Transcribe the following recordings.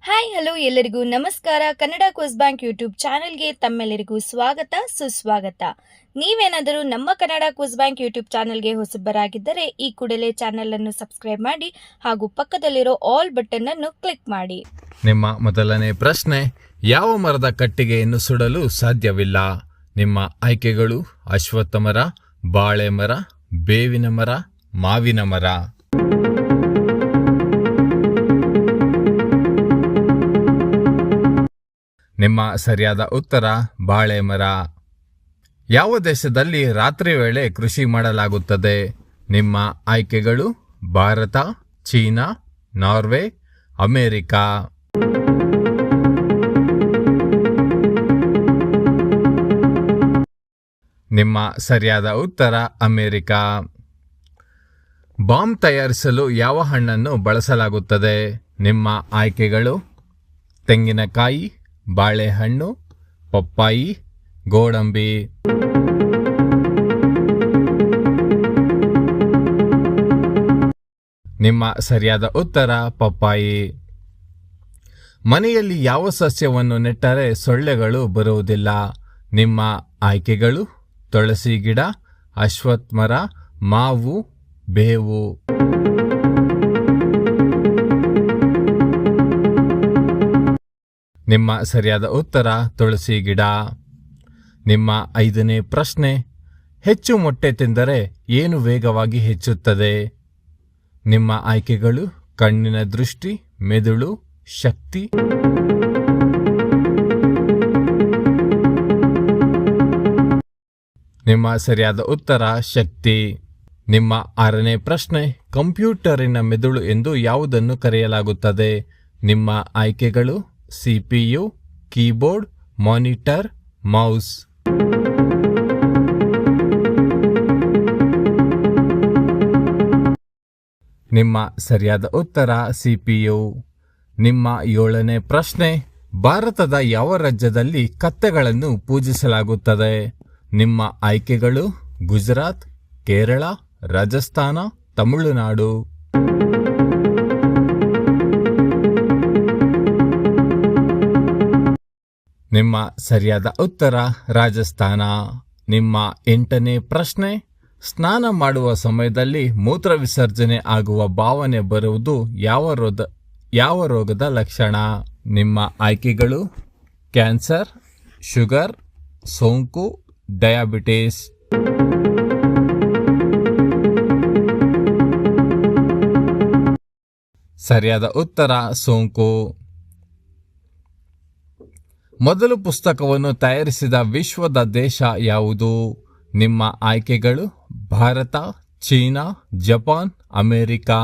Hi hello ಎಲ್ಲರಿಗೂ ನಮಸ್ಕಾರ. Kannada quiz bank YouTube ಚಾನೆಲ್ಗೆ ತಮ್ಮೆಲ್ಲರಿಗೂ ಸ್ವಾಗತ ಸುಸ್ವಾಗತ. ನೀವೇನಾದರೂ ನಮ್ಮ ಕನ್ನಡ ಕ್ವಿಜ್ ಬ್ಯಾಂಕ್ ಯೂಟ್ಯೂಬ್ ಚಾನೆಲ್ಗೆ ಹೊಸಬರಾಗಿದ್ದರೆ ಈ ಕೂಡಲೇ ಚಾನೆಲ್ ಅನ್ನು ಸಬ್ಸ್ಕ್ರೈಬ್ ಮಾಡಿ ಹಾಗೂ ಪಕ್ಕದಲ್ಲಿರೋ ಆಲ್ ಬಟನ್ ಅನ್ನು ಕ್ಲಿಕ್ ಮಾಡಿ. ನಿಮ್ಮ ಮೊದಲನೇ ಪ್ರಶ್ನೆ, ಯಾವ ಮರದ ಕಟ್ಟಿಗೆಯನ್ನು ಸುಡಲು ಸಾಧ್ಯವಿಲ್ಲ? ನಿಮ್ಮ ಆಯ್ಕೆಗಳು ಅಶ್ವತ್ಥ ಮರ, ಬಾಳೆ ಮರ, ಬೇವಿನ ಮರ, ಮಾವಿನ ಮರ. ನಿಮ್ಮ ಸರಿಯಾದ ಉತ್ತರ ಬಾಳೆ ಮರ. ಯಾವ ದೇಶದಲ್ಲಿ ರಾತ್ರಿ ವೇಳೆ ಕೃಷಿ ಮಾಡಲಾಗುತ್ತದೆ? ನಿಮ್ಮ ಆಯ್ಕೆಗಳು ಭಾರತ, ಚೀನಾ, ನಾರ್ವೆ, ಅಮೆರಿಕಾ. ನಿಮ್ಮ ಸರಿಯಾದ ಉತ್ತರ ಅಮೆರಿಕಾ. ಬಾಂಬ್ ತಯಾರಿಸಲು ಯಾವ ಹಣ್ಣನ್ನು ಬಳಸಲಾಗುತ್ತದೆ? ನಿಮ್ಮ ಆಯ್ಕೆಗಳು ತೆಂಗಿನಕಾಯಿ, ಬಾಳೆಹಣ್ಣು, ಪಪ್ಪಾಯಿ, ಗೋಡಂಬಿ. ನಿಮ್ಮ ಸರಿಯಾದ ಉತ್ತರ ಪಪ್ಪಾಯಿ. ಮನೆಯಲ್ಲಿ ಯಾವ ಸಸ್ಯವನ್ನು ನೆಟ್ಟರೆ ಸೊಳ್ಳೆಗಳು ಬರುವುದಿಲ್ಲ? ನಿಮ್ಮ ಆಯ್ಕೆಗಳು ತುಳಸಿ ಗಿಡ, ಅಶ್ವತ್ಥ ಮರ, ಮಾವು, ಬೇವು. ನಿಮ್ಮ ಸರಿಯಾದ ಉತ್ತರ ತುಳಸಿ ಗಿಡ. ನಿಮ್ಮ ಐದನೇ ಪ್ರಶ್ನೆ, ಹೆಚ್ಚು ಮೊಟ್ಟೆ ತಿಂದರೆ ಏನು ವೇಗವಾಗಿ ಹೆಚ್ಚುತ್ತದೆ? ನಿಮ್ಮ ಆಯ್ಕೆಗಳು ಕಣ್ಣಿನ ದೃಷ್ಟಿ, ಮೆದುಳು, ಶಕ್ತಿ. ನಿಮ್ಮ ಸರಿಯಾದ ಉತ್ತರ ಶಕ್ತಿ. ನಿಮ್ಮ ಆರನೇ ಪ್ರಶ್ನೆ, ಕಂಪ್ಯೂಟರಿನ ಮೆದುಳು ಎಂದು ಯಾವುದನ್ನು ಕರೆಯಲಾಗುತ್ತದೆ? ನಿಮ್ಮ ಆಯ್ಕೆಗಳು ಸಿಪಿಯು, ಕೀಬೋರ್ಡ್, ಮಾನಿಟರ್, ಮೌಸ್. ನಿಮ್ಮ ಸರಿಯಾದ ಉತ್ತರ ಸಿಪಿಯು. ನಿಮ್ಮ ಏಳನೇ ಪ್ರಶ್ನೆ, ಭಾರತದ ಯಾವ ರಾಜ್ಯದಲ್ಲಿ ಕತ್ತೆಗಳನ್ನು ಪೂಜಿಸಲಾಗುತ್ತದೆ? ನಿಮ್ಮ ಆಯ್ಕೆಗಳು ಗುಜರಾತ್, ಕೇರಳ, ರಾಜಸ್ಥಾನ, ತಮಿಳುನಾಡು. ನಿಮ್ಮ ಸರಿಯಾದ ಉತ್ತರ ರಾಜಸ್ಥಾನ. ನಿಮ್ಮ ಎಂಟನೇ ಪ್ರಶ್ನೆ, ಸ್ನಾನ ಮಾಡುವ ಸಮಯದಲ್ಲಿ ಮೂತ್ರ ವಿಸರ್ಜನೆ ಆಗುವ ಭಾವನೆ ಬರುವುದು ಯಾವ ರೋಗದ ಲಕ್ಷಣ? ನಿಮ್ಮ ಆಯ್ಕೆಗಳು ಕ್ಯಾನ್ಸರ್, ಶುಗರ್, ಸೋಂಕು, ಡಯಾಬಿಟಿಸ್. ಸರಿಯಾದ ಉತ್ತರ ಸೋಂಕು. ಮೊದಲು ಪುಸ್ತಕವನ್ನು ತಯಾರಿಸಿದ ವಿಶ್ವದ ದೇಶ ಯಾವುದು? ನಿಮ್ಮ ಆಯ್ಕೆಗಳು ಭಾರತ, ಚೀನಾ, ಜಪಾನ್, ಅಮೆರಿಕಾ.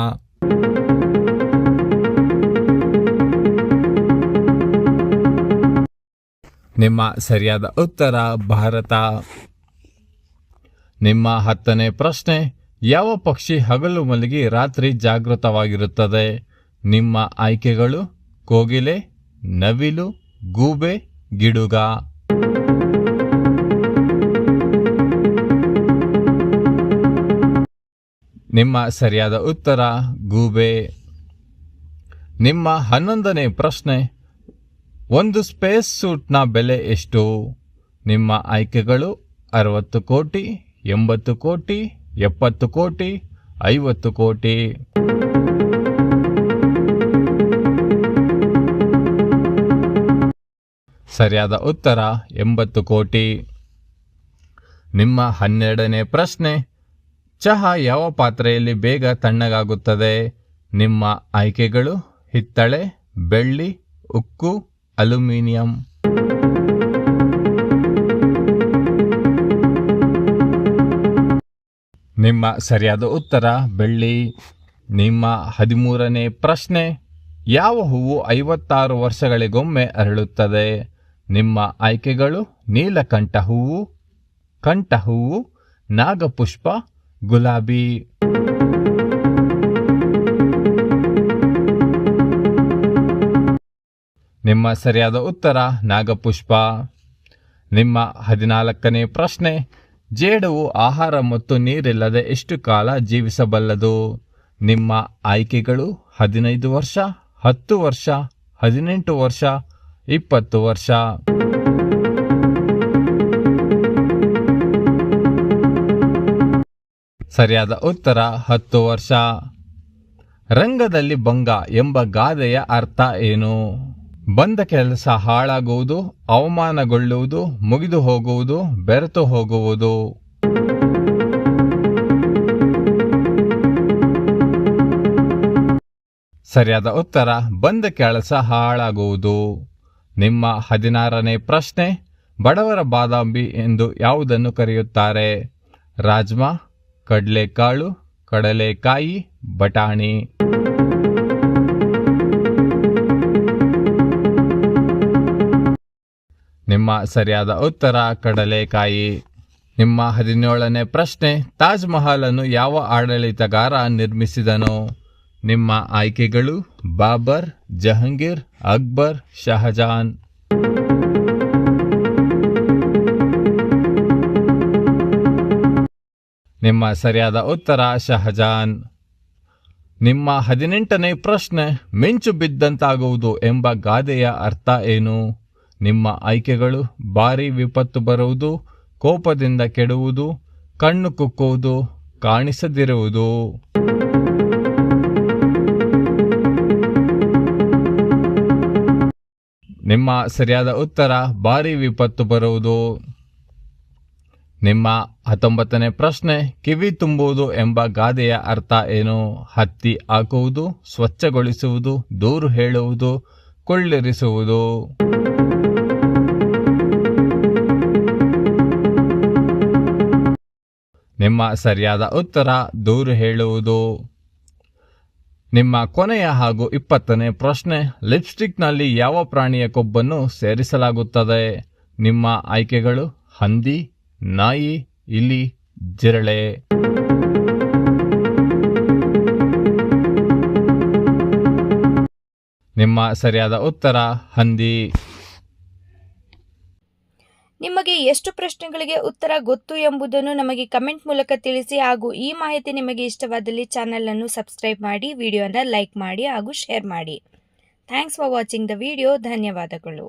ನಿಮ್ಮ ಸರಿಯಾದ ಉತ್ತರ ಭಾರತ. ನಿಮ್ಮ 10ನೇ ಪ್ರಶ್ನೆ, ಯಾವ ಪಕ್ಷಿ ಹಗಲು ಮಲಗಿ ರಾತ್ರಿ ಜಾಗೃತವಾಗಿರುತ್ತದೆ? ನಿಮ್ಮ ಆಯ್ಕೆಗಳು ಕೋಗಿಲೆ, ನವಿಲು, ಗೂಬೆ, ಗಿಡುಗ. ನಿಮ್ಮ ಸರಿಯಾದ ಉತ್ತರ ಗೂಬೆ. ನಿಮ್ಮ 11ನೇ ಪ್ರಶ್ನೆ, ಒಂದು ಸ್ಪೇಸ್ ಸೂಟ್ನ ಬೆಲೆ ಎಷ್ಟು? ನಿಮ್ಮ ಆಯ್ಕೆಗಳು 60 ಕೋಟಿ, 80 ಕೋಟಿ, 70 ಕೋಟಿ, 50 ಕೋಟಿ. ಸರಿಯಾದ ಉತ್ತರ 80 ಕೋಟಿ. ನಿಮ್ಮ 12ನೇ ಪ್ರಶ್ನೆ, ಚಹಾ ಯಾವ ಪಾತ್ರೆಯಲ್ಲಿ ಬೇಗ ತಣ್ಣಗಾಗುತ್ತದೆ? ನಿಮ್ಮ ಆಯ್ಕೆಗಳು ಹಿತ್ತಳೆ, ಬೆಳ್ಳಿ, ಉಕ್ಕು, ಅಲ್ಯೂಮಿನಿಯಂ. ನಿಮ್ಮ ಸರಿಯಾದ ಉತ್ತರ ಬೆಳ್ಳಿ. ನಿಮ್ಮ 13ನೇ ಪ್ರಶ್ನೆ, ಯಾವ ಹೂವು 56 ವರ್ಷಗಳಿಗೊಮ್ಮೆ ಅರಳುತ್ತದೆ? ನಿಮ್ಮ ಆಯ್ಕೆಗಳು ನೀಲಕಂಠ ಹೂವು, ಕಂಠ ಹೂವು, ನಾಗಪುಷ್ಪ, ಗುಲಾಬಿ. ನಿಮ್ಮ ಸರಿಯಾದ ಉತ್ತರ ನಾಗಪುಷ್ಪ. ನಿಮ್ಮ 14ನೇ ಪ್ರಶ್ನೆ, ಜೇಡವು ಆಹಾರ ಮತ್ತು ನೀರಿಲ್ಲದೆ ಎಷ್ಟು ಕಾಲ ಜೀವಿಸಬಲ್ಲದು? ನಿಮ್ಮ ಆಯ್ಕೆಗಳು 15 ವರ್ಷ, 10 ವರ್ಷ, 18 ವರ್ಷ, 20 ವರ್ಷ. ಸರಿಯಾದ ಉತ್ತರ 10 ವರ್ಷ. ರಂಗದಲ್ಲಿ ಭಂಗ ಎಂಬ ಗಾದೆಯ ಅರ್ಥ ಏನು? ಬಂದ ಕೆಲಸ ಹಾಳಾಗುವುದು, ಅವಮಾನಗೊಳ್ಳುವುದು, ಮುಗಿದು ಹೋಗುವುದು, ಬೆರೆತು ಹೋಗುವುದು. ಸರಿಯಾದ ಉತ್ತರ ಬಂದ ಕೆಲಸ ಹಾಳಾಗುವುದು. ನಿಮ್ಮ 16ನೇ ಪ್ರಶ್ನೆ, ಬಡವರ ಬಾದಾಮಿ ಎಂದು ಯಾವುದನ್ನು ಕರೆಯುತ್ತಾರೆ? ರಾಜ್ಮಾ, ಕಡಲೆಕಾಳು, ಕಡಲೆಕಾಯಿ, ಬಟಾಣಿ. ನಿಮ್ಮ ಸರಿಯಾದ ಉತ್ತರ ಕಡಲೆಕಾಯಿ. ನಿಮ್ಮ 17ನೇ ಪ್ರಶ್ನೆ, ತಾಜ್ ಮಹಲ್ ಅನ್ನು ಯಾವ ಆಡಳಿತಗಾರ ನಿರ್ಮಿಸಿದನು? ನಿಮ್ಮ ಆಯ್ಕೆಗಳು ಬಾಬರ್, ಜಹಂಗೀರ್, ಅಕ್ಬರ್, ಶಹಜಾನ್. ನಿಮ್ಮ ಸರಿಯಾದ ಉತ್ತರ ಶಹಜಾನ್. ನಿಮ್ಮ 18ನೇ ಪ್ರಶ್ನೆ, ಮಿಂಚು ಬಿದ್ದಂತಾಗುವುದು ಎಂಬ ಗಾದೆಯ ಅರ್ಥ ಏನು? ನಿಮ್ಮ ಆಯ್ಕೆಗಳು ಭಾರಿ ವಿಪತ್ತು ಬರುವುದು, ಕೋಪದಿಂದ ಕೆಡುವುದು, ಕಣ್ಣು ಕುಕ್ಕುವುದು, ಕಾಣಿಸದಿರುವುದು. ನಿಮ್ಮ ಸರಿಯಾದ ಉತ್ತರ ಭಾರಿ ವಿಪತ್ತು ಬರುವುದು. ನಿಮ್ಮ 19ನೇ ಪ್ರಶ್ನೆ, ಕಿವಿ ತುಂಬುವುದು ಎಂಬ ಗಾದೆಯ ಅರ್ಥ ಏನು? ಹತ್ತಿ ಹಾಕುವುದು, ಸ್ವಚ್ಛಗೊಳಿಸುವುದು, ದೂರು ಹೇಳುವುದು, ಕೊಳ್ಳಿರಿಸುವುದು. ನಿಮ್ಮ ಸರಿಯಾದ ಉತ್ತರ ದೂರು ಹೇಳುವುದು. ನಿಮ್ಮ ಕೊನೆಯ ಹಾಗೂ 20ನೇ ಪ್ರಶ್ನೆ, ಲಿಪ್ಸ್ಟಿಕ್ನಲ್ಲಿ ಯಾವ ಪ್ರಾಣಿಯ ಕೊಬ್ಬನ್ನು ಸೇರಿಸಲಾಗುತ್ತದೆ? ನಿಮ್ಮ ಆಯ್ಕೆಗಳು ಹಂದಿ, ನಾಯಿ, ಇಲಿ, ಜಿರಳೆ. ನಿಮ್ಮ ಸರಿಯಾದ ಉತ್ತರ ಹಂದಿ. ನಿಮಗೆ ಎಷ್ಟು ಪ್ರಶ್ನೆಗಳಿಗೆ ಉತ್ತರ ಗೊತ್ತು ಎಂಬುದನ್ನು ನಮಗೆ ಕಮೆಂಟ್ ಮೂಲಕ ತಿಳಿಸಿ. ಹಾಗೂ ಈ ಮಾಹಿತಿ ನಿಮಗೆ ಇಷ್ಟವಾದಲ್ಲಿ ಚಾನಲ್ ಅನ್ನು ಸಬ್ಸ್ಕ್ರೈಬ್ ಮಾಡಿ, ವಿಡಿಯೋನ ಲೈಕ್ ಮಾಡಿ ಹಾಗೂ ಶೇರ್ ಮಾಡಿ. Thanks for watching the video. ಧನ್ಯವಾದಗಳು.